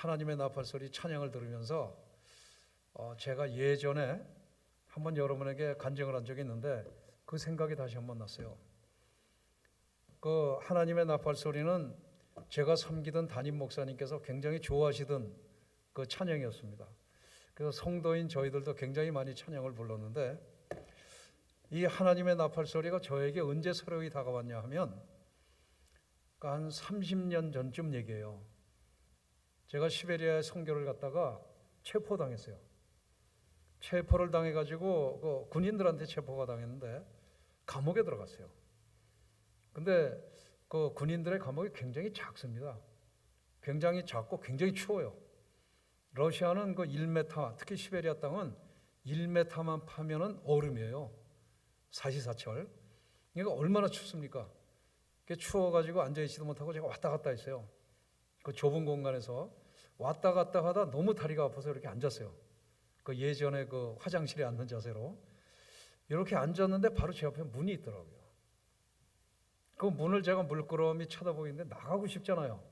하나님의 나팔소리 찬양을 들으면서 제가 예전에 한번 여러분에게 간증을 한 적이 있는데 그 생각이 다시 한번 났어요. 그 하나님의 나팔소리는 제가 섬기던 담임 목사님께서 굉장히 좋아하시던 그 찬양이었습니다. 그래서 성도인 저희들도 굉장히 많이 찬양을 불렀는데, 이 하나님의 나팔소리가 저에게 언제 새로이 다가왔냐 하면 한 30년 전쯤 얘기예요. 제가 시베리아에 선교를 갔다가 체포당했어요. 체포를 당해가지고 그 군인들한테 체포가 당했는데 감옥에 들어갔어요. 근데 그 군인들의 감옥이 굉장히 작습니다. 굉장히 작고 굉장히 추워요. 러시아는 그 1m, 특히 시베리아 땅은 1m만 파면은 얼음이에요. 사시사철. 그러니까 얼마나 춥습니까? 추워가지고 앉아있지도 못하고 제가 왔다 갔다 했어요. 그 좁은 공간에서 왔다 갔다 하다 너무 다리가 아파서 이렇게 앉았어요. 그 예전에 그 화장실에 앉는 자세로 이렇게 앉았는데 바로 제 앞에 문이 있더라고요. 그 문을 제가 물끄러미 쳐다보고 있는데 나가고 싶잖아요.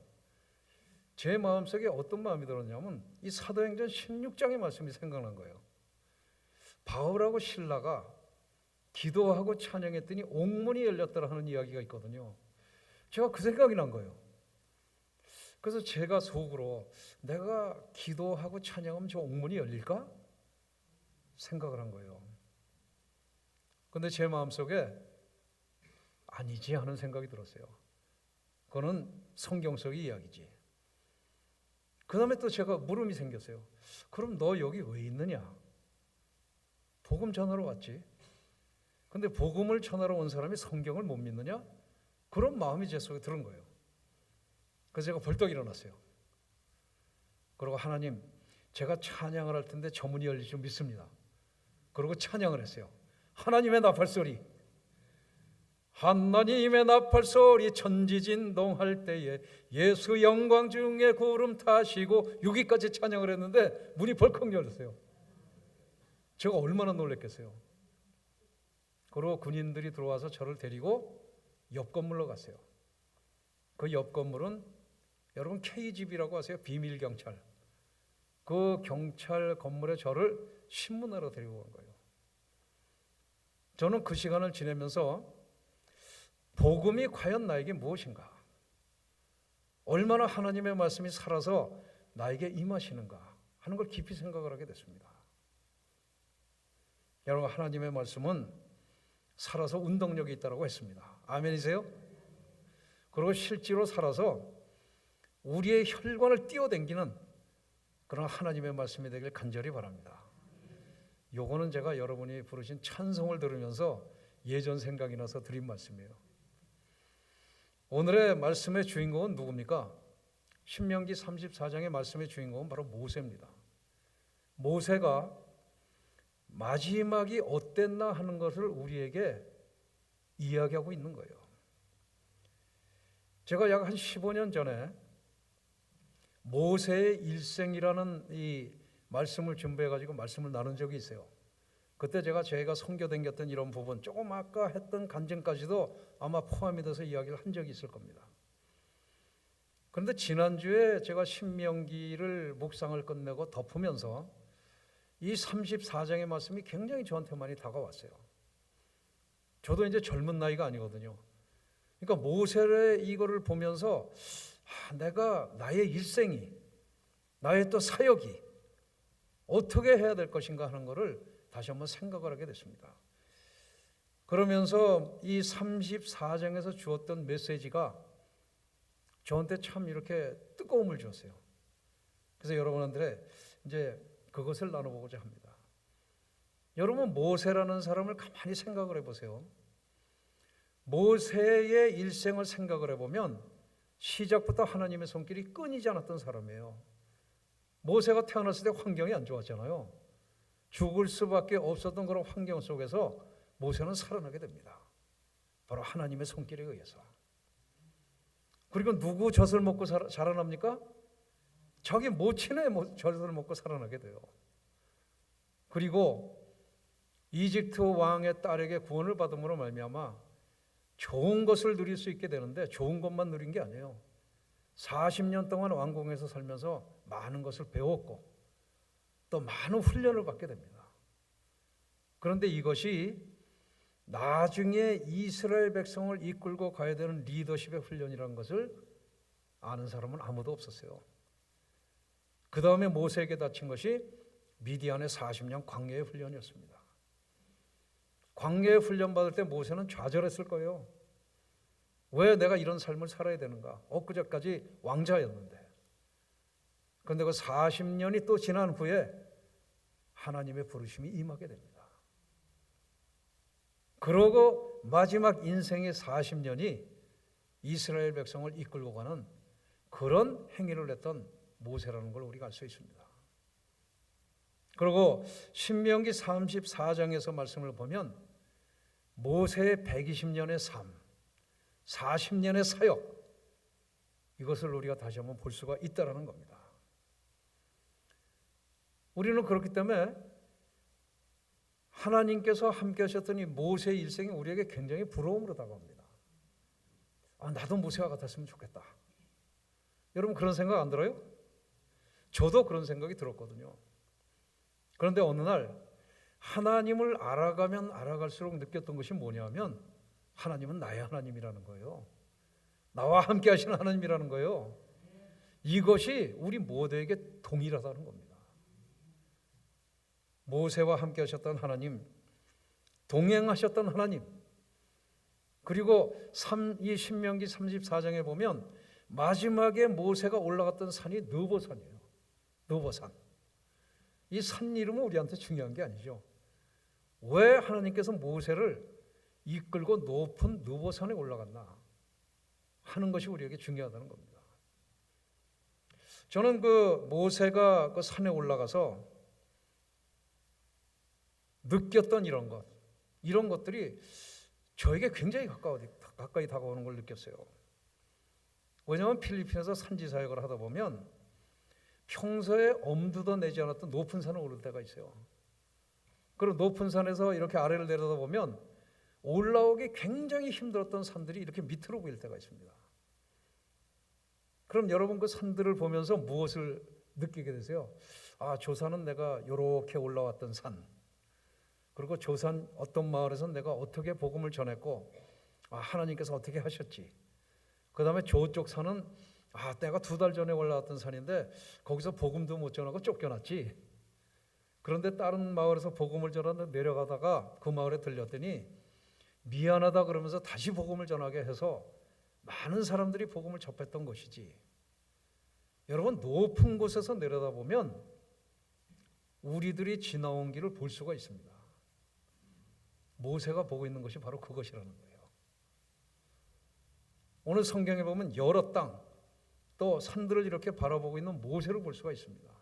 제 마음속에 어떤 마음이 들었냐면 이 사도행전 16장의 말씀이 생각난 거예요. 바울하고 실라가 기도하고 찬양했더니 옥문이 열렸더라 하는 이야기가 있거든요. 제가 그 생각이 난 거예요. 그래서 제가 속으로 내가 기도하고 찬양하면 저 옥문이 열릴까? 생각을 한 거예요. 그런데 제 마음속에 아니지 하는 생각이 들었어요. 그거는 성경 속의 이야기지. 그 다음에 또 제가 물음이 생겼어요. 그럼 너 여기 왜 있느냐? 복음 전하러 왔지. 근데 복음을 전하러 온 사람이 성경을 못 믿느냐? 그런 마음이 제 속에 들은 거예요. 그래서 제가 벌떡 일어났어요. 그리고 하나님, 제가 찬양을 할 텐데 저 문이 열릴 줄 믿습니다. 그리고 찬양을 했어요. 하나님의 나팔소리, 하나님의 나팔소리 천지진동할 때에 예수 영광 중에 구름 타시고 6위까지 찬양을 했는데 문이 벌컥 열렸어요. 제가 얼마나 놀랐겠어요. 그리고 군인들이 들어와서 저를 데리고 옆 건물로 갔어요. 그 옆 건물은 여러분 KGB라고 아세요? 비밀경찰. 그 경찰 건물에 저를 신문하러 데리고 간 거예요. 저는 그 시간을 지내면서 복음이 과연 나에게 무엇인가? 얼마나 하나님의 말씀이 살아서 나에게 임하시는가 하는 걸 깊이 생각을 하게 됐습니다. 여러분, 하나님의 말씀은 살아서 운동력이 있다고 했습니다. 아멘이세요? 그리고 실제로 살아서 우리의 혈관을 뛰어당기는 그런 하나님의 말씀이 되길 간절히 바랍니다. 요거는 제가 여러분이 부르신 찬송을 들으면서 예전 생각이 나서 드린 말씀이에요. 오늘의 말씀의 주인공은 누굽니까? 신명기 34장의 말씀의 주인공은 바로 모세입니다. 모세가 마지막이 어땠나 하는 것을 우리에게 이야기하고 있는 거예요. 제가 약 한 15년 전에 모세의 일생이라는 이 말씀을 준비해가지고 말씀을 나눈 적이 있어요. 그때 제가 선교 댕겼던 이런 부분, 조금 아까 했던 간증까지도 아마 포함이 돼서 이야기를 한 적이 있을 겁니다. 그런데 지난주에 제가 신명기를 묵상을 끝내고 덮으면서 이 34장의 말씀이 굉장히 저한테 많이 다가왔어요. 저도 이제 젊은 나이가 아니거든요. 그러니까 모세의 이거를 보면서 내가 나의 일생이, 나의 또 사역이 어떻게 해야 될 것인가 하는 것을 다시 한번 생각을 하게 됐습니다. 그러면서 이 34장에서 주었던 메시지가 저한테 참 이렇게 뜨거움을 주었어요. 그래서 여러분들의 이제 그것을 나눠보고자 합니다. 여러분, 모세라는 사람을 가만히 생각을 해보세요. 모세의 일생을 생각을 해보면 시작부터 하나님의 손길이 끊이지 않았던 사람이에요. 모세가 태어났을 때 환경이 안 좋았잖아요. 죽을 수밖에 없었던 그런 환경 속에서 모세는 살아나게 됩니다. 바로 하나님의 손길에 의해서. 그리고 누구 젖을 먹고 자라납니까? 자기 모친의 젖을 먹고 살아나게 돼요. 그리고 이집트 왕의 딸에게 구원을 받음으로 말미암아 좋은 것을 누릴 수 있게 되는데 좋은 것만 누린 게 아니에요. 40년 동안 왕궁에서 살면서 많은 것을 배웠고 또 많은 훈련을 받게 됩니다. 그런데 이것이 나중에 이스라엘 백성을 이끌고 가야 되는 리더십의 훈련이라는 것을 아는 사람은 아무도 없었어요. 그 다음에 모세에게 닥친 것이 미디안의 40년 광야의 훈련이었습니다. 광야의 훈련 받을 때 모세는 좌절했을 거예요. 왜 내가 이런 삶을 살아야 되는가? 엊그제까지 왕자였는데. 그런데 그 40년이 또 지난 후에 하나님의 부르심이 임하게 됩니다. 그러고 마지막 인생의 40년이 이스라엘 백성을 이끌고 가는 그런 행위를 했던 모세라는 걸 우리가 알 수 있습니다. 그리고 신명기 34장에서 말씀을 보면 모세의 120년의 삶, 40년의 사역, 이것을 우리가 다시 한번 볼 수가 있다는 겁니다. 우리는 그렇기 때문에 하나님께서 함께 하셨던 이 모세의 일생이 우리에게 굉장히 부러움으로 다가옵니다. 나도 모세와 같았으면 좋겠다. 여러분 그런 생각 안 들어요? 저도 그런 생각이 들었거든요. 그런데 어느 날 하나님을 알아가면 알아갈수록 느꼈던 것이 뭐냐면 하나님은 나의 하나님이라는 거예요. 나와 함께 하시는 하나님이라는 거예요. 이것이 우리 모두에게 동일하다는 겁니다. 모세와 함께 하셨던 하나님, 동행하셨던 하나님, 그리고 이 신명기 34장에 보면 마지막에 모세가 올라갔던 산이 느보산이에요. 느보산. 이 산 이름은 우리한테 중요한 게 아니죠. 왜 하나님께서 모세를 이끌고 높은 느보산에 올라갔나 하는 것이 우리에게 중요하다는 겁니다. 저는 그 모세가 그 산에 올라가서 느꼈던 이런 것들이 저에게 굉장히 가까이 다가오는 걸 느꼈어요. 왜냐하면 필리핀에서 산지 사역을 하다 보면 평소에 엄두도 내지 않았던 높은 산을 오를 때가 있어요. 그리고 높은 산에서 이렇게 아래를 내려다보면 올라오기 굉장히 힘들었던 산들이 이렇게 밑으로 보일 때가 있습니다. 그럼 여러분 그 산들을 보면서 무엇을 느끼게 되세요? 저 산은 내가 이렇게 올라왔던 산, 그리고 저 산 어떤 마을에서 내가 어떻게 복음을 전했고 하나님께서 어떻게 하셨지. 그 다음에 저쪽 산은 내가 2달 전에 올라왔던 산인데 거기서 복음도 못 전하고 쫓겨났지. 그런데 다른 마을에서 복음을 전하다 내려가다가 그 마을에 들렸더니 미안하다 그러면서 다시 복음을 전하게 해서 많은 사람들이 복음을 접했던 것이지. 여러분 높은 곳에서 내려다보면 우리들이 지나온 길을 볼 수가 있습니다. 모세가 보고 있는 것이 바로 그것이라는 거예요. 오늘 성경에 보면 여러 땅, 또 산들을 이렇게 바라보고 있는 모세를 볼 수가 있습니다.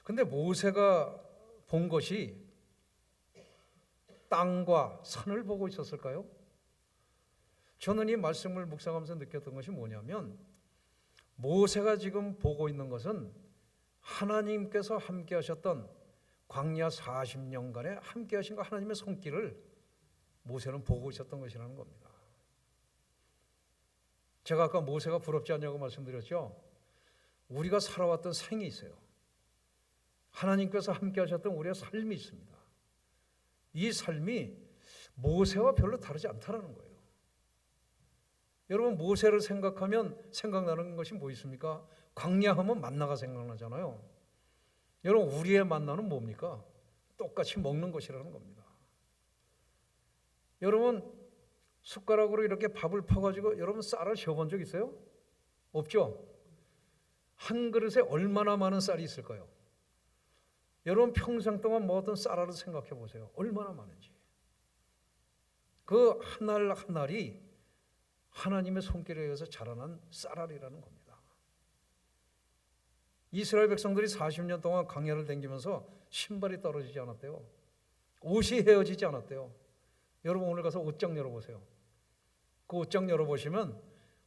근데 모세가 본 것이 땅과 산을 보고 있었을까요? 저는 이 말씀을 묵상하면서 느꼈던 것이 뭐냐면 모세가 지금 보고 있는 것은 하나님께서 함께 하셨던 광야 40년간에 함께 하신 그 하나님의 손길을 모세는 보고 있었던 것이라는 겁니다. 제가 아까 모세가 부럽지 않냐고 말씀드렸죠. 우리가 살아왔던 생이 있어요. 하나님께서 함께 하셨던 우리의 삶이 있습니다. 이 삶이 모세와 별로 다르지 않다는 거예요. 여러분 모세를 생각하면 생각나는 것이 뭐 있습니까? 광야하면 만나가 생각나잖아요. 여러분 우리의 만나는 뭡니까? 똑같이 먹는 것이라는 겁니다. 여러분 숟가락으로 이렇게 밥을 퍼가지고 여러분 쌀을 셔본 적 있어요? 없죠? 한 그릇에 얼마나 많은 쌀이 있을까요? 여러분 평생 동안 먹었던 쌀알을 생각해 보세요. 얼마나 많은지. 그 한 알 한 알이 하나님의 손길에 의해서 자라난 쌀알이라는 겁니다. 이스라엘 백성들이 40년 동안 광야를 다니면서 신발이 떨어지지 않았대요. 옷이 헤어지지 않았대요. 여러분 오늘 가서 옷장 열어보세요. 그 옷장 열어보시면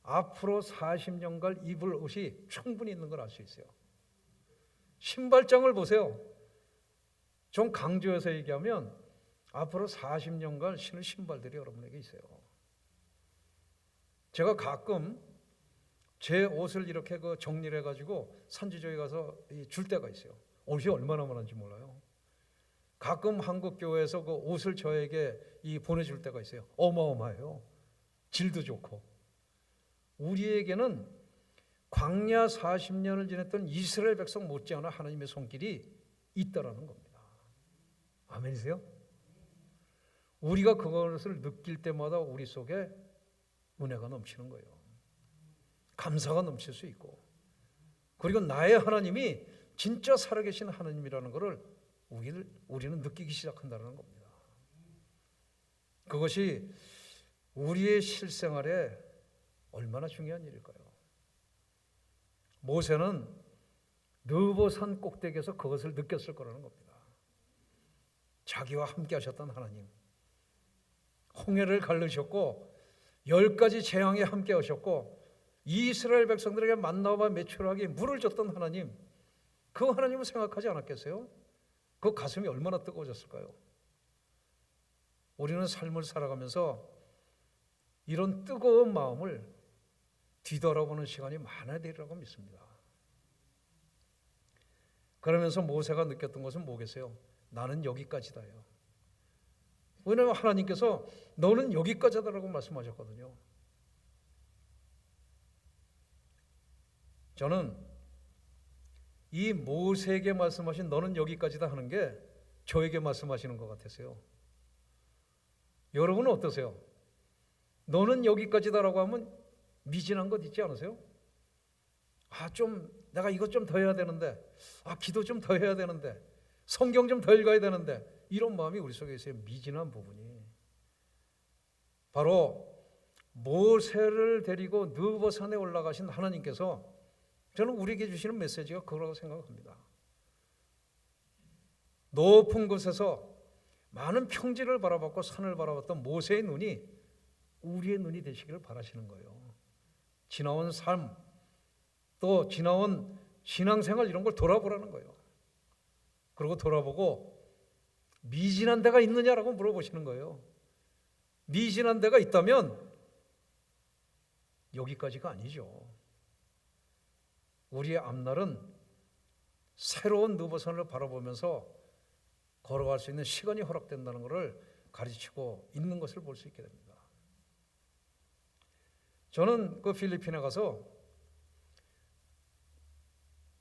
앞으로 40년간 입을 옷이 충분히 있는 걸 알 수 있어요. 신발장을 보세요. 좀 강조해서 얘기하면 앞으로 40년간 신을 신발들이 여러분에게 있어요. 제가 가끔 제 옷을 이렇게 정리를 해가지고 산지조에 가서 줄 때가 있어요. 옷이 얼마나 많은지 몰라요. 가끔 한국 교회에서 그 옷을 저에게 보내줄 때가 있어요. 어마어마해요. 질도 좋고. 우리에게는 광야 40년을 지냈던 이스라엘 백성 못지않아 하나님의 손길이 있다라는 겁니다. 아멘이세요? 우리가 그것을 느낄 때마다 우리 속에 은혜가 넘치는 거예요. 감사가 넘칠 수 있고, 그리고 나의 하나님이 진짜 살아계신 하나님이라는 것을 우리는 느끼기 시작한다는 겁니다. 그것이 우리의 실생활에 얼마나 중요한 일일까요? 모세는 느보산 꼭대기에서 그것을 느꼈을 거라는 겁니다. 자기와 함께 하셨던 하나님, 홍해를 갈르셨고 10가지 재앙에 함께 하셨고 이스라엘 백성들에게 만나와 메추라기 물을 줬던 하나님, 그 하나님을 생각하지 않았겠어요? 그 가슴이 얼마나 뜨거워졌을까요? 우리는 삶을 살아가면서 이런 뜨거운 마음을 뒤돌아보는 시간이 많아야 되리라고 믿습니다. 그러면서 모세가 느꼈던 것은 뭐겠어요? 나는 여기까지다요. 왜냐하면 하나님께서 너는 여기까지다라고 말씀하셨거든요. 저는 이 모세에게 말씀하신 너는 여기까지다 하는 게 저에게 말씀하시는 것 같았어요. 여러분은 어떠세요? 너는 여기까지다라고 하면 미진한 것 있지 않으세요? 내가 이것 좀 더 해야 되는데, 기도 좀 더 해야 되는데, 성경 좀 더 읽어야 되는데, 이런 마음이 우리 속에 있어요. 미진한 부분이. 바로 모세를 데리고 느보산에 올라가신 하나님께서 저는 우리에게 주시는 메시지가 그거라고 생각합니다. 높은 곳에서 많은 평지를 바라봤고 산을 바라봤던 모세의 눈이 우리의 눈이 되시기를 바라시는 거예요. 지나온 삶, 또 지나온 신앙생활 이런 걸 돌아보라는 거예요. 그리고 돌아보고 미진한 데가 있느냐라고 물어보시는 거예요. 미진한 데가 있다면 여기까지가 아니죠. 우리의 앞날은 새로운 느보산을 바라보면서 걸어갈 수 있는 시간이 허락된다는 것을 가르치고 있는 것을 볼 수 있게 됩니다. 저는 그 필리핀에 가서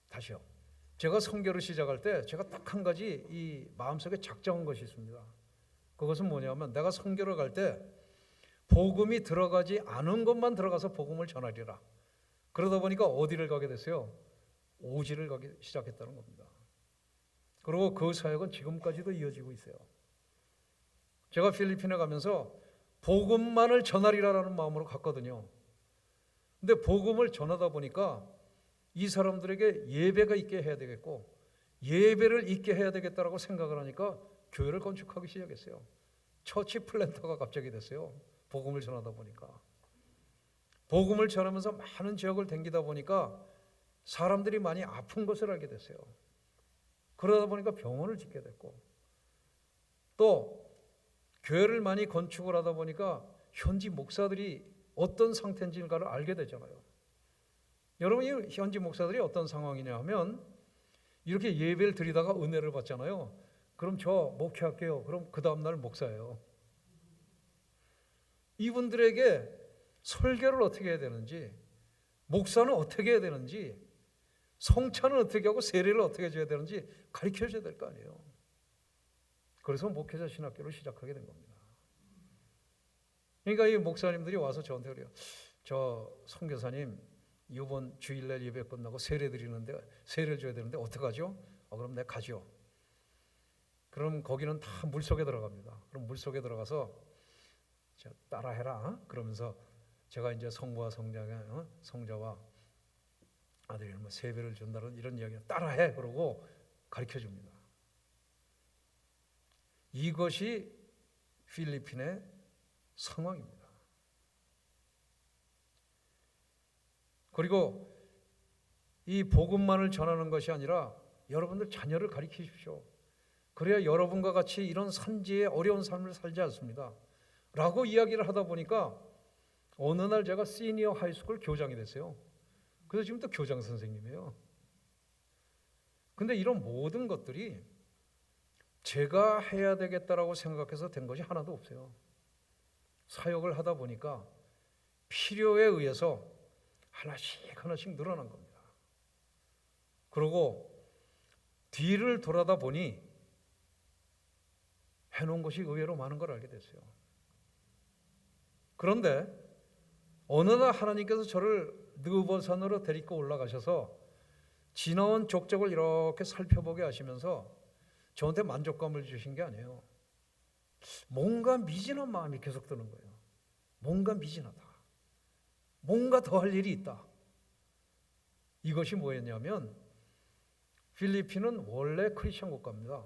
다시요. 제가 선교를 시작할 때 제가 딱 한 가지 이 마음속에 작정한 것이 있습니다. 그것은 뭐냐면 내가 선교를 갈 때 복음이 들어가지 않은 것만 들어가서 복음을 전하리라. 그러다 보니까 어디를 가게 됐어요? 오지를 가기 시작했다는 겁니다. 그리고 그 사역은 지금까지도 이어지고 있어요. 제가 필리핀에 가면서 복음만을 전하리라라는 마음으로 갔거든요. 근데 복음을 전하다 보니까 이 사람들에게 예배가 있게 해야 되겠고 예배를 있게 해야 되겠다라고 생각을 하니까 교회를 건축하기 시작했어요. 처치 플랜터가 갑자기 됐어요. 복음을 전하다 보니까. 복음을 전하면서 많은 지역을 댕기다 보니까 사람들이 많이 아픈 것을 알게 됐어요. 그러다 보니까 병원을 짓게 됐고 또 교회를 많이 건축을 하다 보니까 현지 목사들이 어떤 상태인지를 알게 되잖아요. 여러분, 이 현지 목사들이 어떤 상황이냐 하면 이렇게 예배를 드리다가 은혜를 받잖아요. 그럼 저 목회할게요. 그럼 그 다음날 목사예요. 이분들에게 설교를 어떻게 해야 되는지, 목사는 어떻게 해야 되는지, 성찬은 어떻게 하고 세례를 어떻게 해줘야 되는지 가르쳐줘야 될 거 아니에요. 그래서 목회자 신학교를 시작하게 된 겁니다. 그러니까 이 목사님들이 와서 저한테 그래요. 저 선교사님 이번 주일날 예배 끝나고 세례를 줘야 되는데 어떡하죠? 그럼 내가 가죠. 그럼 거기는 다 물속에 들어갑니다. 그럼 물속에 들어가서 따라해라. 그러면서 제가 이제 성부와 성자와 아들이 세배를 준다는 이런 이야기를 따라해. 그러고 가르쳐 줍니다. 이것이 필리핀의 상황입니다. 그리고 이 복음만을 전하는 것이 아니라 여러분들 자녀를 가르치십시오. 그래야 여러분과 같이 이런 산지의 어려운 삶을 살지 않습니다. 라고 이야기를 하다 보니까 어느 날 제가 시니어 하이스쿨 교장이 됐어요. 그래서 지금 또 교장 선생님이에요. 근데 이런 모든 것들이 제가 해야 되겠다라고 생각해서 된 것이 하나도 없어요. 사역을 하다 보니까 필요에 의해서 하나씩 늘어난 겁니다. 그리고 뒤를 돌아다 보니 해놓은 것이 의외로 많은 걸 알게 됐어요. 그런데 어느 날 하나님께서 저를 느보산으로 데리고 올라가셔서 지나온 족적을 이렇게 살펴보게 하시면서 저한테 만족감을 주신 게 아니에요. 뭔가 미진한 마음이 계속 드는 거예요. 뭔가 미진하다. 뭔가 더 할 일이 있다. 이것이 뭐였냐면 필리핀은 원래 크리스천 국가입니다.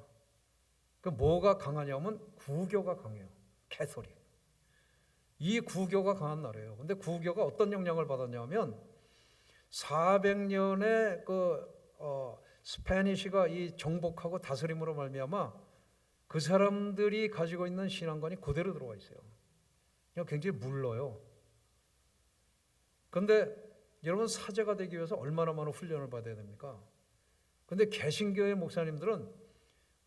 그 뭐가 강하냐면 구교가 강해요. 캐서릭. 이 구교가 강한 나라예요. 근데 구교가 어떤 영향을 받았냐면 400년의 스페니시가 이 정복하고 다스림으로 말미암아 그 사람들이 가지고 있는 신앙관이 그대로 들어와 있어요. 굉장히 물러요. 그런데 여러분 사제가 되기 위해서 얼마나 많은 훈련을 받아야 됩니까? 근데 개신교의 목사님들은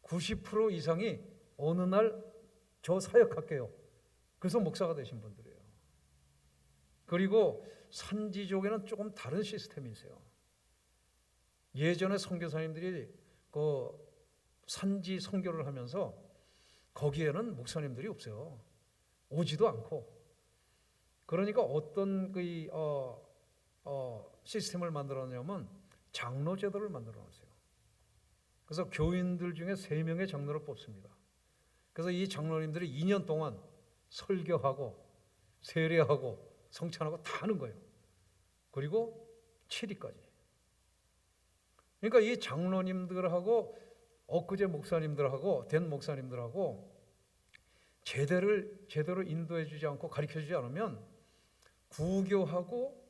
90% 이상이 어느 날 저 사역할게요. 그래서 목사가 되신 분들이에요. 그리고 산지족에는 조금 다른 시스템이 있어요. 예전에 선교사님들이 그 산지 선교를 하면서 거기에는 목사님들이 없어요. 오지도 않고. 그러니까 어떤 시스템을 만들었냐면 장로 제도를 만들어 놨어요. 그래서 교인들 중에 3명의 장로를 뽑습니다. 그래서 이 장로님들이 2년 동안 설교하고 세례하고 성찬하고 다 하는 거예요. 그리고 7일까지. 그러니까 이 장로님들하고 엊그제 목사님들하고 된 목사님들하고 제대로 인도해 주지 않고 가르쳐 주지 않으면 구교하고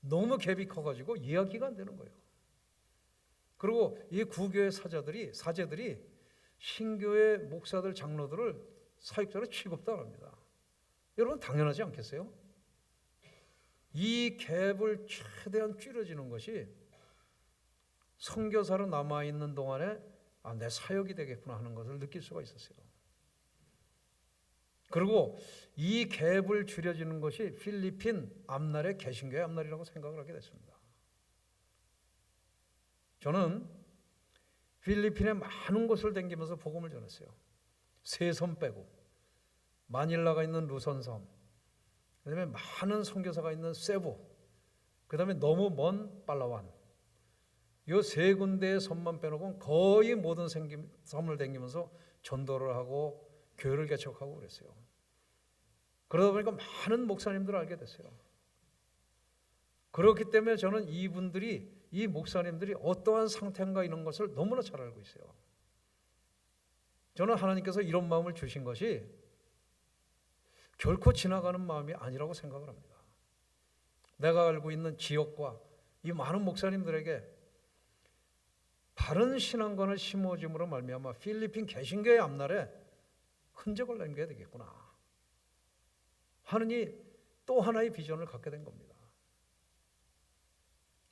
너무 갭이 커가지고 이야기가 안 되는 거예요. 그리고 이 구교의 사제들이 신교의 목사들, 장로들을 사역자로 취급도 안 합니다. 여러분 당연하지 않겠어요? 이 갭을 최대한 줄여지는 것이 선교사로 남아있는 동안에 내 사역이 되겠구나 하는 것을 느낄 수가 있었어요. 그리고 이 갭을 줄여지는 것이 필리핀 앞날의 개신교의 앞날이라고 생각을 하게 됐습니다. 저는 필리핀의 많은 곳을 다니면서 복음을 전했어요. 세섬 빼고 마닐라가 있는 루선섬, 그 다음에 많은 선교사가 있는 세부, 그 다음에 너무 먼 팔라완, 이 3군데의 섬만 빼놓고는 거의 모든 섬을 다니면서 전도를 하고 교회를 개척하고 그랬어요. 그러다 보니까 많은 목사님들을 알게 됐어요. 그렇기 때문에 저는 이 목사님들이 어떠한 상태인가 이런 것을 너무나 잘 알고 있어요. 저는 하나님께서 이런 마음을 주신 것이 결코 지나가는 마음이 아니라고 생각을 합니다. 내가 알고 있는 지역과 이 많은 목사님들에게 바른 신앙관을 심어줌으로 말미암아 필리핀 개신교의 앞날에 흔적을 남겨야 되겠구나 하느니 또 하나의 비전을 갖게 된 겁니다.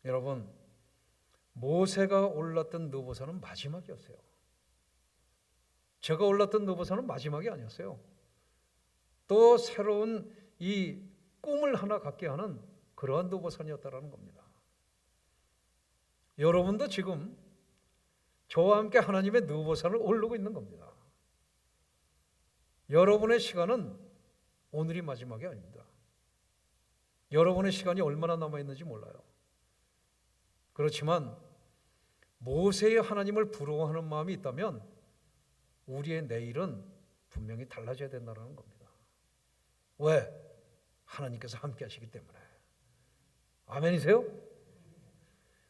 여러분, 모세가 올랐던 느보산은 마지막이었어요. 제가 올랐던 느보산은 마지막이 아니었어요. 또 새로운 이 꿈을 하나 갖게 하는 그러한 느보산이었다라는 겁니다. 여러분도 지금 저와 함께 하나님의 느보산을 오르고 있는 겁니다. 여러분의 시간은 오늘이 마지막이 아닙니다. 여러분의 시간이 얼마나 남아있는지 몰라요. 그렇지만 모세의 하나님을 부러워하는 마음이 있다면 우리의 내일은 분명히 달라져야 된다는 겁니다. 왜? 하나님께서 함께 하시기 때문에. 아멘이세요?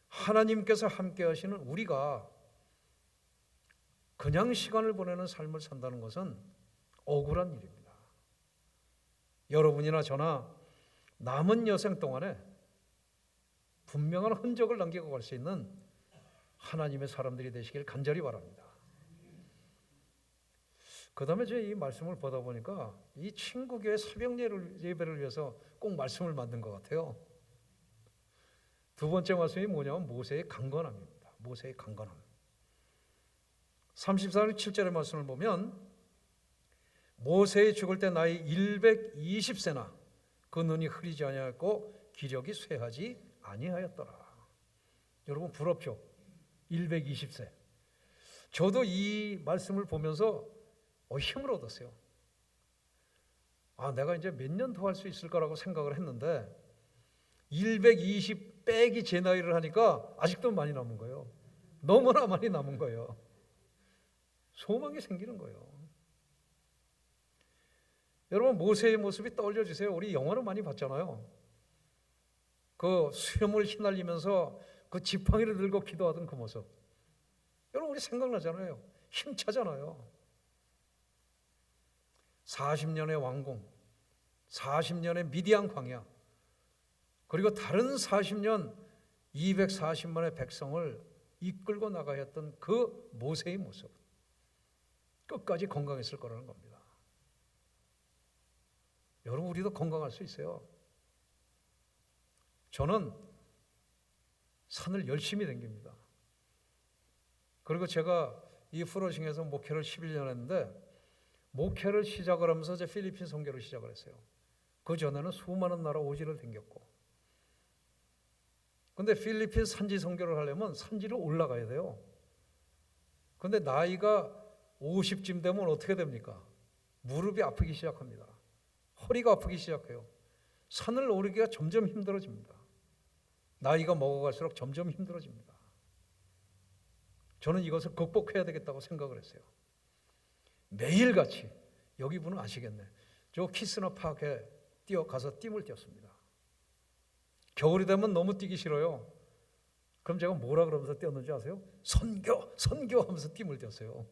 하나님께서 함께 하시는 우리가 그냥 시간을 보내는 삶을 산다는 것은 억울한 일입니다. 여러분이나 저나 남은 여생 동안에 분명한 흔적을 남기고 갈 수 있는 하나님의 사람들이 되시길 간절히 바랍니다. 그 다음에 제가 이 말씀을 보다 보니까 이 친구교회 새벽 예배를 위해서 꼭 말씀을 만든 것 같아요. 두 번째 말씀이 뭐냐면 모세의 강건함입니다. 모세의 강건함. 34절 7절의 말씀을 보면 모세의 죽을 때 나이 120세나 그 눈이 흐리지 아니하였고 기력이 쇠하지 아니하였더라. 여러분 부럽죠? 120세. 저도 이 말씀을 보면서 힘을 얻었어요. 내가 이제 몇 년 더 할 수 있을 거라고 생각을 했는데 120 빼기 제 나이를 하니까 아직도 많이 남은 거예요. 너무나 많이 남은 거예요. 소망이 생기는 거예요. 여러분 모세의 모습이 떠올려 주세요. 우리 영화를 많이 봤잖아요. 그 수염을 휘날리면서 그 지팡이를 들고 기도하던 그 모습. 여러분 우리 생각나잖아요. 힘차잖아요. 40년의 왕궁, 40년의 미디안 광야, 그리고 다른 40년 240만의 백성을 이끌고 나가야 했던 그 모세의 모습. 끝까지 건강했을 거라는 겁니다. 여러분 우리도 건강할 수 있어요. 저는 산을 열심히 다닙니다. 그리고 제가 이 프로싱에서 목회를 11년 했는데 목회를 시작을 하면서 이제 필리핀 선교를 시작을 했어요. 그 전에는 수많은 나라 오지를 다녔고, 근데 필리핀 산지 선교를 하려면 산지를 올라가야 돼요. 근데 나이가 50쯤 되면 어떻게 됩니까? 무릎이 아프기 시작합니다. 허리가 아프기 시작해요. 산을 오르기가 점점 힘들어집니다. 나이가 먹어갈수록 점점 힘들어집니다. 저는 이것을 극복해야 되겠다고 생각을 했어요. 매일같이, 여기 분은 아시겠네, 저 키스너 파크에 가서 띠을 뛰었습니다. 겨울이 되면 너무 뛰기 싫어요. 그럼 제가 뭐라 그러면서 뛰었는지 아세요? 선교, 선교 하면서 띠을 뛰었어요.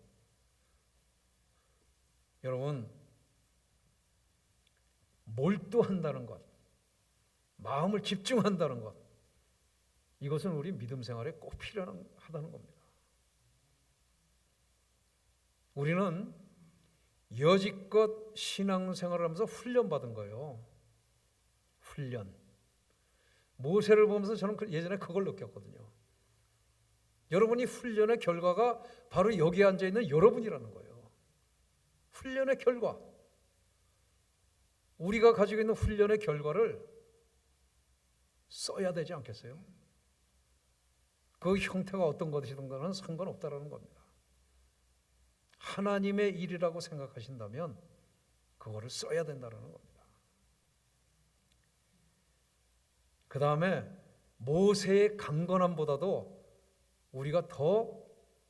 여러분, 몰두한다는 것, 마음을 집중한다는 것, 이것은 우리 믿음 생활에 꼭 필요하다는 겁니다. 우리는 여지껏 신앙생활을 하면서 훈련받은 거예요. 훈련. 모세를 보면서 저는 예전에 그걸 느꼈거든요. 여러분이 훈련의 결과가 바로 여기 앉아있는 여러분이라는 거예요. 훈련의 결과. 우리가 가지고 있는 훈련의 결과를 써야 되지 않겠어요? 그 형태가 어떤 것이든 간에 상관없다는 겁니다. 하나님의 일이라고 생각하신다면 그거를 써야 된다는 겁니다. 그 다음에 모세의 강건함보다도 우리가 더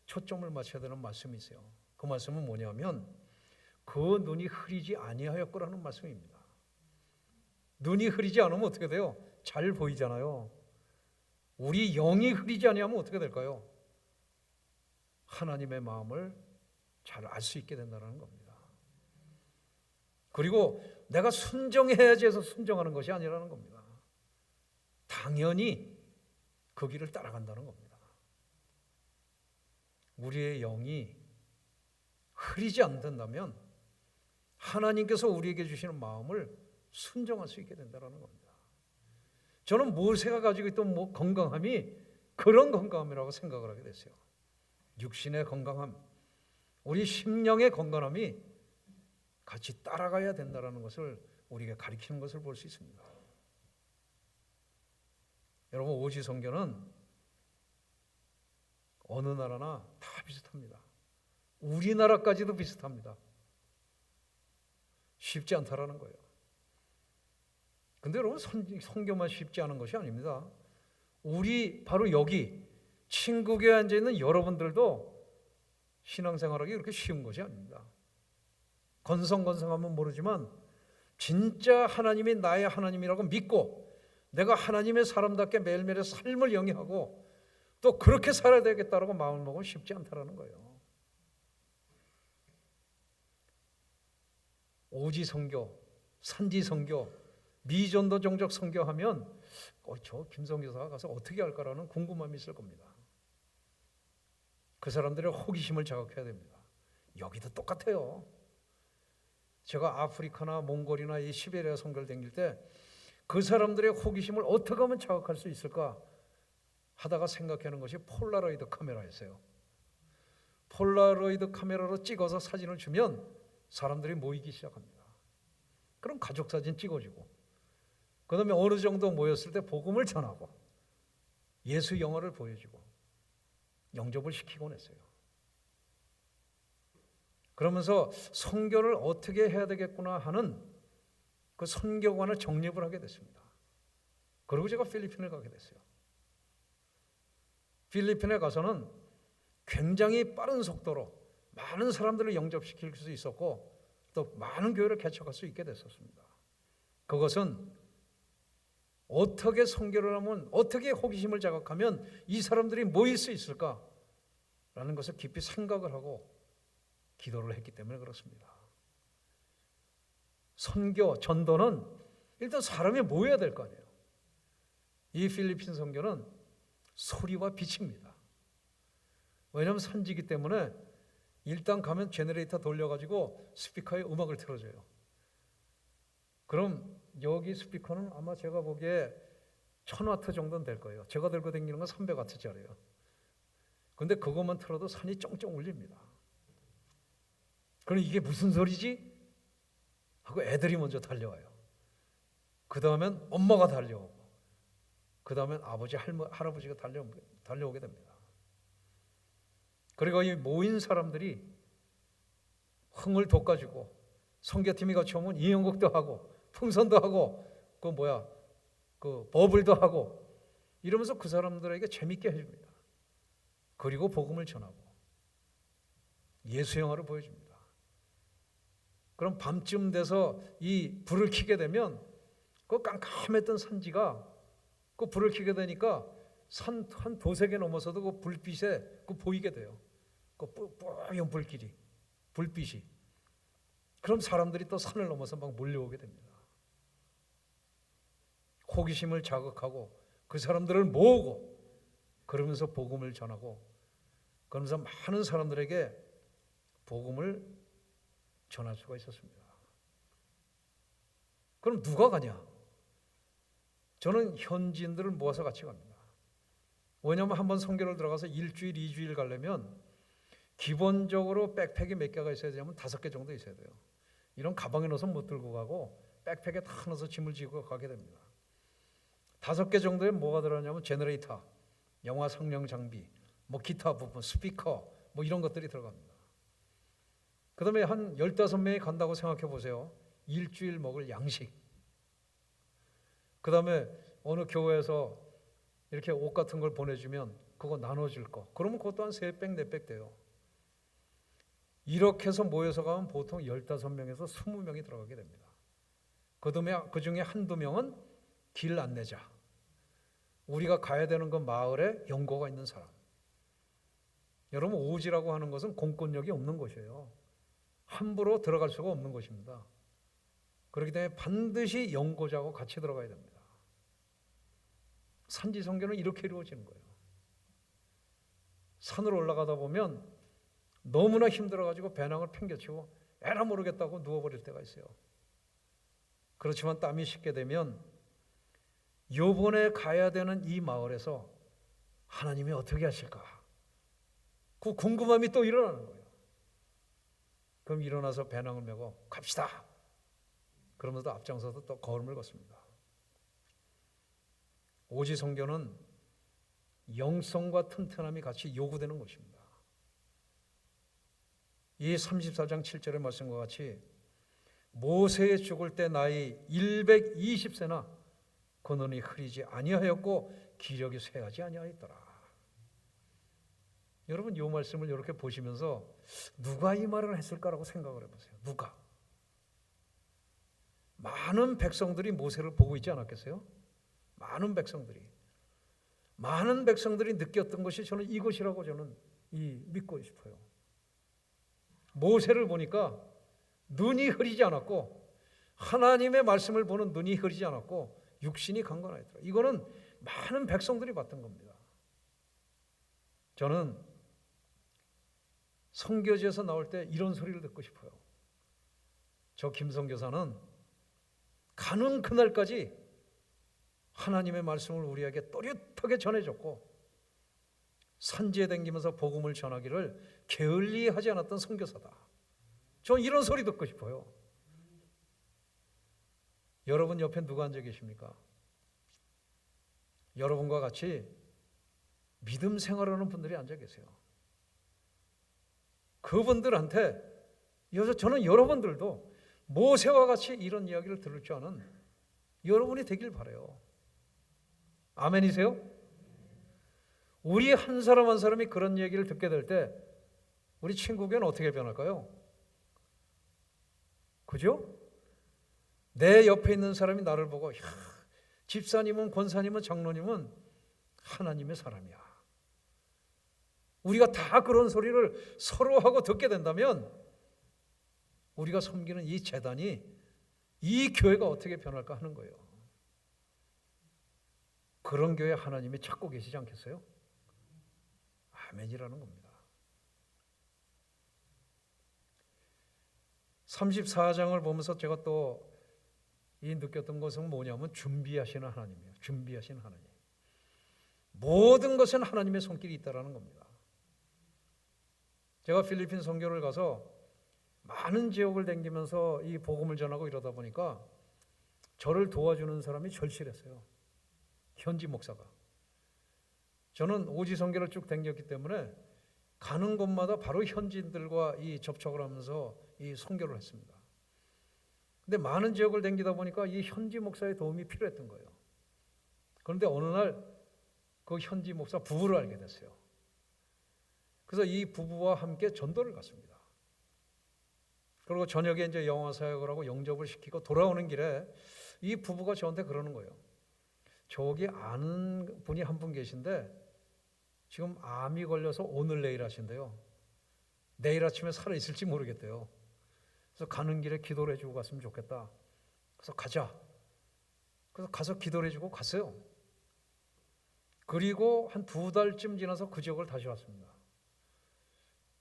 초점을 맞춰야 되는 말씀이 있어요. 그 말씀은 뭐냐면 그 눈이 흐리지 아니하였고라는 말씀입니다. 눈이 흐리지 않으면 어떻게 돼요? 잘 보이잖아요. 우리 영이 흐리지 아니하면 어떻게 될까요? 하나님의 마음을 잘 알 수 있게 된다는 겁니다. 그리고 내가 순종해야지 해서 순종하는 것이 아니라는 겁니다. 당연히 그 길을 따라간다는 겁니다. 우리의 영이 흐리지 않는다면 하나님께서 우리에게 주시는 마음을 순종할 수 있게 된다는 겁니다. 저는 모세가 가지고 있던 건강함이 그런 건강함이라고 생각을 하게 됐어요. 육신의 건강함, 우리 심령의 건강함이 같이 따라가야 된다는 것을 우리에게 가르치는 것을 볼 수 있습니다. 여러분, 오지 선교는 어느 나라나 다 비슷합니다. 우리나라까지도 비슷합니다. 쉽지 않다라는 거예요. 근데 여러분, 선교만 쉽지 않은 것이 아닙니다. 우리 바로 여기 친구교에 앉아 있는 여러분들도 신앙생활하기 그렇게 쉬운 것이 아닙니다. 건성건성하면 모르지만 진짜 하나님이 나의 하나님이라고 믿고 내가 하나님의 사람답게 매일매일의 삶을 영위하고 또 그렇게 살아야 되겠다라고 마음을 먹으면 쉽지 않다라는 거예요. 오지 선교, 산지 선교, 미전도 종족 선교하면 저 김성교사가 가서 어떻게 할까라는 궁금함이 있을 겁니다. 그 사람들의 호기심을 자극해야 됩니다. 여기도 똑같아요. 제가 아프리카나 몽골이나 이 시베리아 선교를 다닐 때 그 사람들의 호기심을 어떻게 하면 자극할 수 있을까? 하다가 생각하는 것이 폴라로이드 카메라였어요. 폴라로이드 카메라로 찍어서 사진을 주면 사람들이 모이기 시작합니다. 그럼 가족 사진 찍어주고, 그 다음에 어느 정도 모였을 때 복음을 전하고 예수 영화를 보여주고 영접을 시키곤 했어요. 그러면서 선교를 어떻게 해야 되겠구나 하는 그 선교관을 정립을 하게 됐습니다. 그리고 제가 필리핀을 가게 됐어요. 필리핀에 가서는 굉장히 빠른 속도로 많은 사람들을 영접시킬 수 있었고 또 많은 교회를 개척할 수 있게 됐었습니다. 그것은 어떻게 선교를 하면, 어떻게 호기심을 자극하면 이 사람들이 모일 수 있을까라는 것을 깊이 생각을 하고 기도를 했기 때문에 그렇습니다. 선교, 전도는 일단 사람이 모여야 될 거 아니에요. 이 필리핀 선교는 소리와 빛입니다. 왜냐하면 산지기 때문에 일단 가면 제너레이터 돌려가지고 스피커에 음악을 틀어줘요. 그럼 여기 스피커는 아마 제가 보기에 1000와트 정도는 될 거예요. 제가 들고 다니는 건 300와트짜리예요. 근데 그것만 틀어도 산이 쫑쫑 울립니다. 그럼 이게 무슨 소리지? 하고 애들이 먼저 달려와요. 그 다음엔 엄마가 달려오고, 그 다음엔 아버지, 할아버지가 달려오게 됩니다. 그리고 이 모인 사람들이 흥을 돋궈주고, 선교팀이 같이 오면 이연곡도 하고 풍선도 하고 그 버블도 하고 이러면서 그 사람들에게 재밌게 해줍니다. 그리고 복음을 전하고 예수 영화를 보여줍니다. 그럼 밤쯤 돼서 이 불을 켜게 되면 그 깜깜했던 산지가 그 불을 켜게 되니까 산 한 두세 개 넘어서도 그 불빛에 그 보이게 돼요. 그 뿌연 불빛이. 그럼 사람들이 또 산을 넘어서 막 몰려오게 됩니다. 호기심을 자극하고 그 사람들을 모으고 그러면서 복음을 전하고 그러면서 많은 사람들에게 복음을 전할 수가 있었습니다. 그럼 누가 가냐? 저는 현지인들을 모아서 같이 갑니다. 왜냐하면 한번 선교를 들어가서 1주일, 2주일 가려면 기본적으로 백팩이 몇 개가 있어야 되냐면 5개 정도 있어야 돼요. 이런 가방에 넣어서 못 들고 가고 백팩에 다 넣어서 짐을 지고 가게 됩니다. 5개 정도에 뭐가 들어가냐면 제너레이터, 영화 상영 장비, 뭐 기타 부분, 스피커 뭐 이런 것들이 들어갑니다. 그 다음에 한 15명이 간다고 생각해 보세요. 일주일 먹을 양식. 그 다음에 어느 교회에서 이렇게 옷 같은 걸 보내주면 그거 나눠줄 거. 그러면 그것도 한 3백, 4백 돼요. 이렇게 해서 모여서 가면 보통 15명에서 20명이 들어가게 됩니다. 그 중에 한두 명은 길 안내자. 우리가 가야 되는 그 마을에 연고가 있는 사람. 여러분, 오지라고 하는 것은 공권력이 없는 곳이에요. 함부로 들어갈 수가 없는 곳입니다. 그렇기 때문에 반드시 연고자하고 같이 들어가야 됩니다. 산지 선교는 이렇게 이루어지는 거예요. 산으로 올라가다 보면 너무나 힘들어가지고 배낭을 팽개치고 에라 모르겠다고 누워버릴 때가 있어요. 그렇지만 땀이 식게 되면 요번에 가야 되는 이 마을에서 하나님이 어떻게 하실까? 그 궁금함이 또 일어나는 거예요. 그럼 일어나서 배낭을 메고 갑시다. 그러면서 앞장서서 또 걸음을 걷습니다. 오지 선교는 영성과 튼튼함이 같이 요구되는 것입니다. 이 34장 7절의 말씀과 같이 모세의 죽을 때 나이 120세나 그 눈이 흐리지 아니하였고 기력이 쇠하지 아니하였더라. 여러분, 이 말씀을 이렇게 보시면서 누가 이 말을 했을까라고 생각을 해보세요. 누가? 많은 백성들이 모세를 보고 있지 않았겠어요? 많은 백성들이 느꼈던 것이 저는 이것이라고 저는 믿고 싶어요. 모세를 보니까 눈이 흐리지 않았고 하나님의 말씀을 보는 눈이 흐리지 않았고 육신이 강건하였더라. 이거는 많은 백성들이 봤던 겁니다. 저는 선교지에서 나올 때 이런 소리를 듣고 싶어요. 저 김선교사는 가는 그날까지 하나님의 말씀을 우리에게 또렷하게 전해줬고 산지에 다니면서 복음을 전하기를 게을리하지 않았던 선교사다. 전 이런 소리 듣고 싶어요. 여러분 옆에 누가 앉아 계십니까? 여러분과 같이 믿음 생활하는 분들이 앉아 계세요. 그분들한테 저는 여러분들도 모세와 같이 이런 이야기를 들을 줄 아는 여러분이 되길 바라요. 아멘이세요? 우리 한 사람 한 사람이 그런 얘기를 듣게 될 때 우리 친구교는 어떻게 변할까요? 그죠? 내 옆에 있는 사람이 나를 보고 야, 집사님은 권사님은 장로님은 하나님의 사람이야. 우리가 다 그런 소리를 서로 하고 듣게 된다면 우리가 섬기는 이 제단이, 이 교회가 어떻게 변할까 하는 거예요. 그런 교회 하나님이 찾고 계시지 않겠어요? 아멘이라는 겁니다. 34장을 보면서 제가 또 느꼈던 것은 뭐냐면 준비하시는 하나님이에요. 준비하시는 하나님. 모든 것은 하나님의 손길이 있다는 겁니다. 제가 필리핀 선교를 가서 많은 지역을 다니면서 이 복음을 전하고 이러다 보니까 저를 도와주는 사람이 절실했어요. 현지 목사가. 저는 오지 선교를 쭉 다녔기 때문에 가는 곳마다 바로 현지인들과 이 접촉을 하면서 이 선교를 했습니다. 근데 많은 지역을 다니다 보니까 이 현지 목사의 도움이 필요했던 거예요. 그런데 어느 날 그 현지 목사 부부를 알게 됐어요. 그래서 이 부부와 함께 전도를 갔습니다. 그리고 저녁에 이제 영화 사역을 하고 영접을 시키고 돌아오는 길에 이 부부가 저한테 그러는 거예요. 저기 아는 분이 한 분 계신데 지금 암이 걸려서 오늘 내일 하신대요. 내일 아침에 살아있을지 모르겠대요. 그래서 가는 길에 기도를 해주고 갔으면 좋겠다. 그래서 가자. 그래서 가서 기도를 해주고 갔어요. 그리고 한 2달쯤 지나서 그 지역을 다시 왔습니다.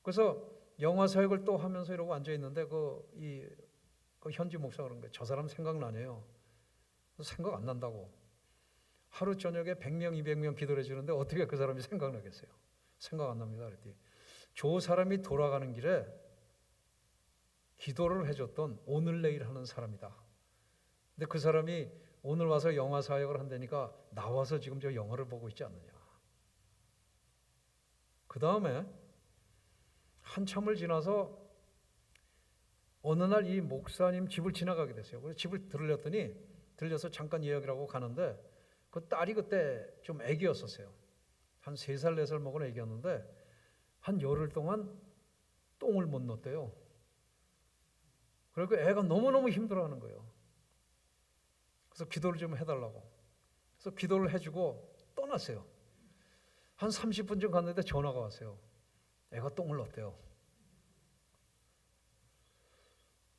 그래서 영화 사역을 또 하면서 이러고 앉아있는데 그 현지 목사가 그런 거예요. 저 사람 생각나네요. 생각 안 난다고. 하루 저녁에 100명, 200명 기도를 해주는데 어떻게 그 사람이 생각나겠어요? 생각 안 납니다. 그랬더니 저 사람이 돌아가는 길에 기도를 해줬던 오늘 내일 하는 사람이다. 근데 그 사람이 오늘 와서 영화 사역을 한다니까 나와서 지금 저 영화를 보고 있지 않느냐. 그 다음에 한참을 지나서 어느 날 이 목사님 집을 지나가게 됐어요. 그래서 집을 들려서 잠깐 이야기를 하고 가는데 그 딸이 그때 좀 애기였었어요. 한 3살, 4살 먹은 애기였는데 한 열흘 동안 똥을 못 넣었대요. 그리고 애가 너무너무 힘들어하는 거예요. 그래서 기도를 좀 해달라고. 그래서 기도를 해주고 떠났어요. 한 30분쯤 갔는데 전화가 왔어요. 애가 똥을 넣었대요.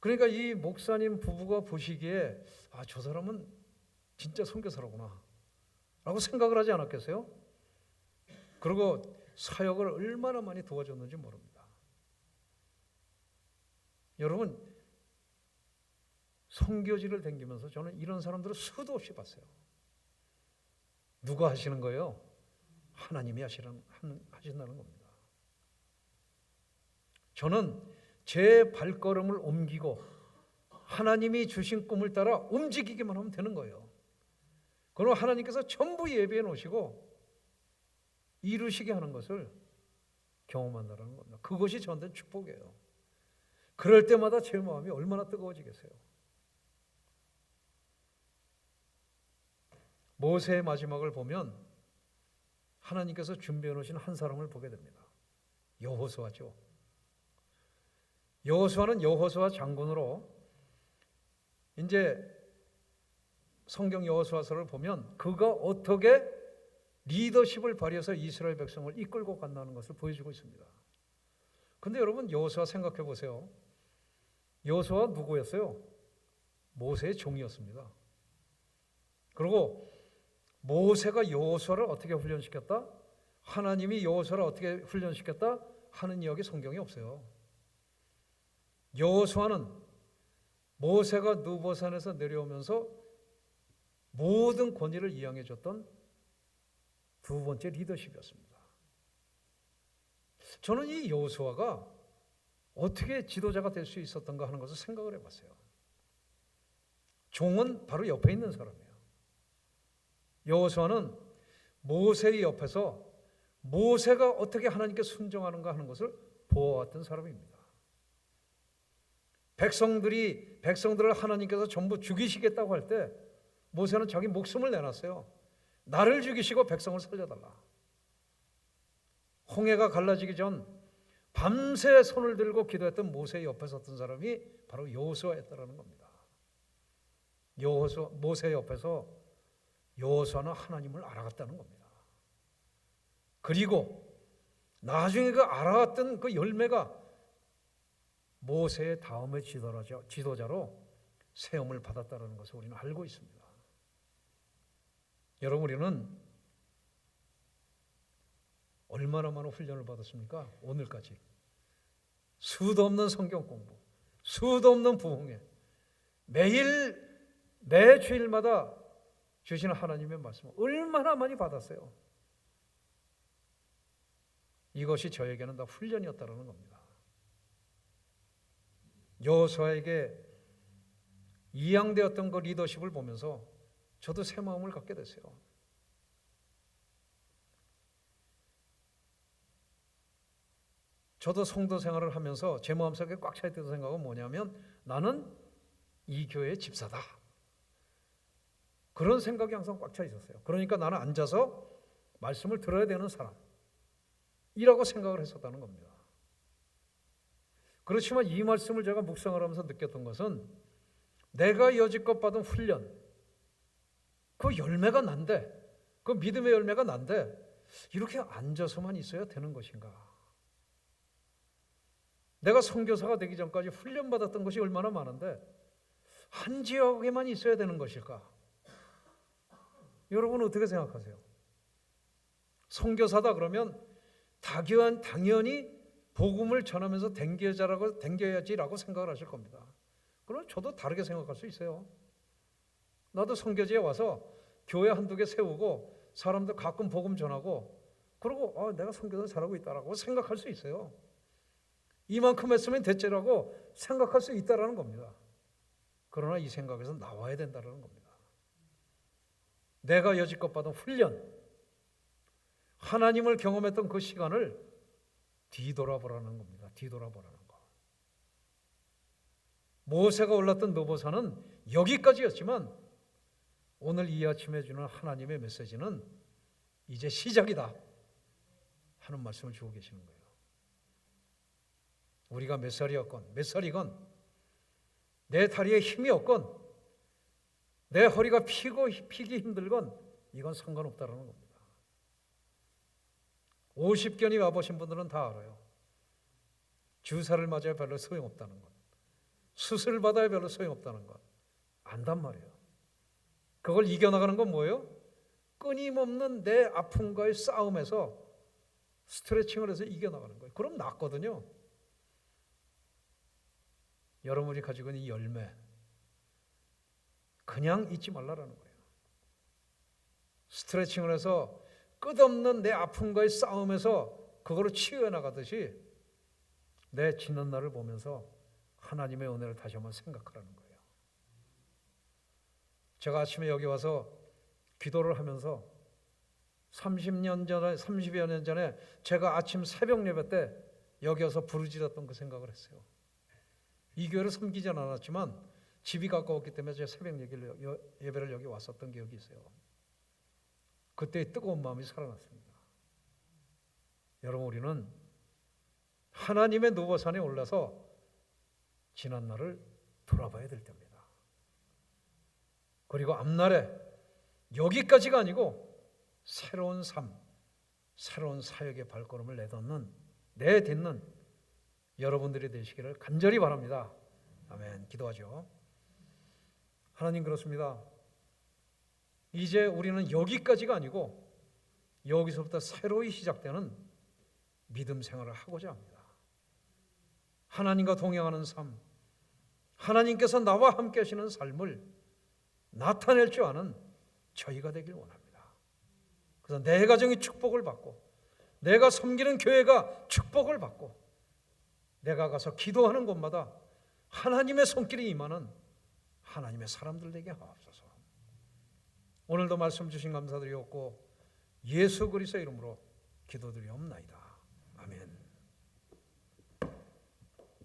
그러니까 이 목사님 부부가 보시기에 저 사람은 진짜 선교사라구나 라고 생각을 하지 않았겠어요? 그리고 사역을 얼마나 많이 도와줬는지 모릅니다. 여러분, 선교지를 다니면서 저는 이런 사람들을 수도 없이 봤어요. 누가 하시는 거예요? 하나님이 하신다는 겁니다. 저는 제 발걸음을 옮기고 하나님이 주신 꿈을 따라 움직이기만 하면 되는 거예요. 그럼 하나님께서 전부 예비해 놓으시고 이루시게 하는 것을 경험한다는 겁니다. 그것이 저한테는 축복이에요. 그럴 때마다 제 마음이 얼마나 뜨거워지겠어요. 모세의 마지막을 보면 하나님께서 준비해 놓으신 한 사람을 보게 됩니다. 여호수아죠. 여호수아는 여호수아 장군으로 이제 성경 여호수아서를 보면 그가 어떻게 리더십을 발휘해서 이스라엘 백성을 이끌고 간다는 것을 보여주고 있습니다. 근데 여러분 여호수아 생각해 보세요. 여호수아 누구였어요? 모세의 종이었습니다. 그리고 모세가 여호수아를 어떻게 훈련시켰다? 하나님이 여호수아를 어떻게 훈련시켰다? 하는 이야기 성경에 없어요. 여호수아는 모세가 느보산에서 내려오면서 모든 권위를 이양해 줬던 두 번째 리더십이었습니다. 저는 이 여호수아가 어떻게 지도자가 될 수 있었던가 하는 것을 생각을 해봤어요. 종은 바로 옆에 있는 사람이에요. 여호수아는 모세의 옆에서 모세가 어떻게 하나님께 순종하는가 하는 것을 보아왔던 사람입니다. 백성들을 하나님께서 전부 죽이시겠다고 할 때 모세는 자기 목숨을 내놨어요. 나를 죽이시고 백성을 살려달라. 홍해가 갈라지기 전 밤새 손을 들고 기도했던 모세의 옆에 섰던 사람이 바로 여호수아였다라는 겁니다. 모세 옆에서 여호수아는 하나님을 알아갔다는 겁니다. 그리고 나중에 그 알아갔던 그 열매가 모세의 다음의 지도자로 세움을 받았다는 것을 우리는 알고 있습니다. 여러분, 우리는 얼마나 많은 훈련을 받았습니까? 오늘까지 수도 없는 성경 공부, 수도 없는 부흥회, 매 주일마다 주시는 하나님의 말씀 얼마나 많이 받았어요. 이것이 저에게는 다 훈련이었다는 겁니다. 여호수아에게 이양되었던 그 리더십을 보면서 저도 새 마음을 갖게 됐어요. 저도 성도 생활을 하면서 제 마음속에 꽉 차 있던 생각은 뭐냐면 나는 이 교회의 집사다. 그런 생각이 항상 꽉 차 있었어요. 그러니까 나는 앉아서 말씀을 들어야 되는 사람이라고 생각을 했었다는 겁니다. 그렇지만 이 말씀을 제가 묵상을 하면서 느꼈던 것은 내가 여지껏 받은 훈련, 그 열매가 난데, 그 믿음의 열매가 난데 이렇게 앉아서만 있어야 되는 것인가? 내가 선교사가 되기 전까지 훈련받았던 것이 얼마나 많은데 한 지역에만 있어야 되는 것일까? 여러분은 어떻게 생각하세요? 선교사다 그러면 당연히 복음을 전하면서 댕겨야지라고 생각을 하실 겁니다. 그럼 저도 다르게 생각할 수 있어요. 나도 선교지에 와서 교회 한두 개 세우고 사람들 가끔 복음 전하고 그러고 내가 선교사 잘하고 있다라고 생각할 수 있어요. 이만큼 했으면 됐지라고 생각할 수 있다라는 겁니다. 그러나 이 생각에서 나와야 된다는 겁니다. 내가 여지껏 받은 훈련, 하나님을 경험했던 그 시간을 뒤돌아보라는 겁니다. 뒤돌아보라는 거. 모세가 올랐던 느보산은 여기까지였지만 오늘 이 아침에 주는 하나님의 메시지는 이제 시작이다 하는 말씀을 주고 계시는 거예요. 우리가 몇 살이건 내 다리에 힘이 없건 내 허리가 피기 힘들건 이건 상관없다는 겁니다. 50견이 와보신 분들은 다 알아요. 주사를 맞아야 별로 소용없다는 것, 수술을 받아야 별로 소용없다는 것 안단 말이에요. 그걸 이겨나가는 건 뭐예요? 끊임없는 내 아픔과의 싸움에서 스트레칭을 해서 이겨나가는 거예요. 그럼 낫거든요. 여러분이 가지고 있는 이 열매 그냥 잊지 말라라는 거예요. 스트레칭을 해서 끝없는 내 아픔과의 싸움에서 그거를 치유해 나가듯이 내 지난 날을 보면서 하나님의 은혜를 다시 한번 생각하라는 거예요. 제가 아침에 여기 와서 기도를 하면서 30여 년 전에 제가 아침 새벽 예배 때 여기 와서 부르짖었던 그 생각을 했어요. 이 교회를 섬기진 않았지만 집이 가까웠기 때문에 제가 새벽 예배를 여기 왔었던 기억이 있어요. 그때의 뜨거운 마음이 살아났습니다. 여러분, 우리는 하나님의 느보산에 올라서 지난 날을 돌아봐야 될 때입니다. 그리고 앞날에 여기까지가 아니고 새로운 삶, 새로운 사역의 발걸음을 내딛는 여러분들이 되시기를 간절히 바랍니다. 아멘. 기도하죠. 하나님, 그렇습니다. 이제 우리는 여기까지가 아니고 여기서부터 새로이 시작되는 믿음 생활을 하고자 합니다. 하나님과 동행하는 삶, 하나님께서 나와 함께 하시는 삶을 나타낼 줄 아는 저희가 되길 원합니다. 그래서 내 가정이 축복을 받고 내가 섬기는 교회가 축복을 받고 내가 가서 기도하는 곳마다 하나님의 손길이 임하는 하나님의 사람들 되게 하옵소서. 오늘도 말씀 주신 감사드리옵고 예수 그리스도의 이름으로 기도드리옵나이다. 아멘.